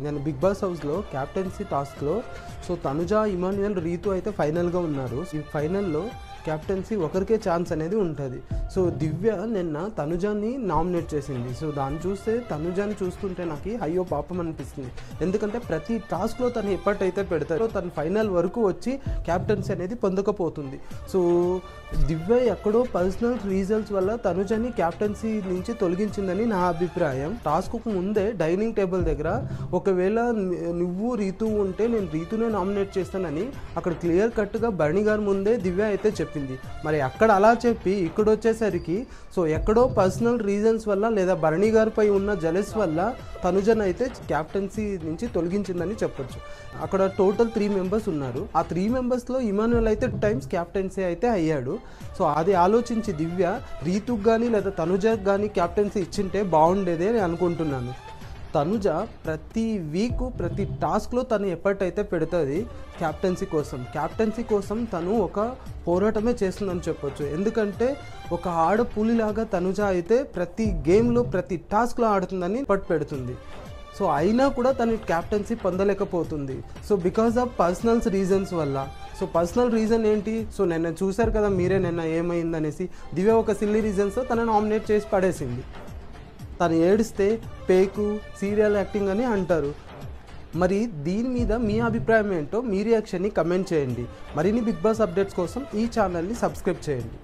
నేను big boss హౌస్లో captaincy టాస్క్లో తనుజ, ఇమాన్యుయల్, రీతు అయితే ఫైనల్గా ఉన్నారు. ఈ ఫైనల్లో క్యాప్టెన్సీ ఒకరికే ఛాన్స్ అనేది ఉంటుంది. దివ్య నిన్న తనుజాని నామినేట్ చేసింది. దాన్ని చూస్తే తనుజాని చూస్తుంటే నాకు అయ్యో పాపం అనిపిస్తుంది. ఎందుకంటే ప్రతి టాస్క్లో తను ఎప్పటికైతే పెడతారో తను ఫైనల్ వరకు వచ్చి క్యాప్టెన్సీ అనేది పొందకపోతుంది. దివ్య ఎక్కడో పర్సనల్ రీజన్స్ వల్ల తనుజాని క్యాప్టెన్సీ నుంచి తొలగించిందని నా అభిప్రాయం. టాస్క్కు ముందే డైనింగ్ టేబుల్ దగ్గర ఒకవేళ నువ్వు రీతు ఉంటే నేను రీతునే నామినేట్ చేస్తానని అక్కడ క్లియర్ కట్గా బర్ణి గారి ముందే దివ్య అయితే చెప్పింది. మరి అక్కడ అలా చెప్పి ఇక్కడ వచ్చేసరికి ఎక్కడో పర్సనల్ రీజన్స్ వల్ల లేదా బర్ణి గారిపై ఉన్న జలస్ వల్ల తనుజన్ అయితే క్యాప్టెన్సీ నుంచి తొలగించిందని చెప్పొచ్చు. అక్కడ టోటల్ 3 మెంబర్స్ ఉన్నారు. ఆ 3 మెంబర్స్లో ఇమాన్యుయల్ అయితే 2 టైమ్స్ క్యాప్టెన్సీ అయితే అయ్యాడు. అది ఆలోచించి దివ్య రీతుకు కానీ లేదా తనుజకు కానీ క్యాప్టెన్సీ ఇచ్చింటే బాగుండేదే అని అనుకుంటున్నాను. తనుజ ప్రతి వీక్ ప్రతి టాస్క్లో తను ఎప్పటికైతే పెడుతుంది క్యాప్టెన్సీ కోసం తను ఒక పోరాటమే చేస్తుందని చెప్పొచ్చు. ఎందుకంటే ఒక ఆడపులిలాగా తనుజ అయితే ప్రతి గేమ్లో ప్రతి టాస్క్లో ఆడుతుందని పెడుతుంది. అయినా కూడా తను క్యాప్టెన్సీ పొందలేకపోతుంది. బికాజ్ ఆఫ్ పర్సనల్ రీజన్స్ వల్ల. పర్సనల్ రీజన్ ఏంటి? నిన్న చూశారు కదా మీరే నిన్న ఏమైందనేసి. దివ్య ఒక సిల్లీ రీజన్స్తో తనని నామినేట్ చేసి పడేసింది. తను ఏడిస్తే పేకు సీరియల్ యాక్టింగ్ అని అంటారు. మరి దీని మీద మీ అభిప్రాయం ఏంటో మీ రియాక్షన్ని కమెంట్ చేయండి. మరిన్ని బిగ్ బాస్ అప్డేట్స్ కోసం ఈ ఛానల్ని సబ్స్క్రైబ్ చేయండి.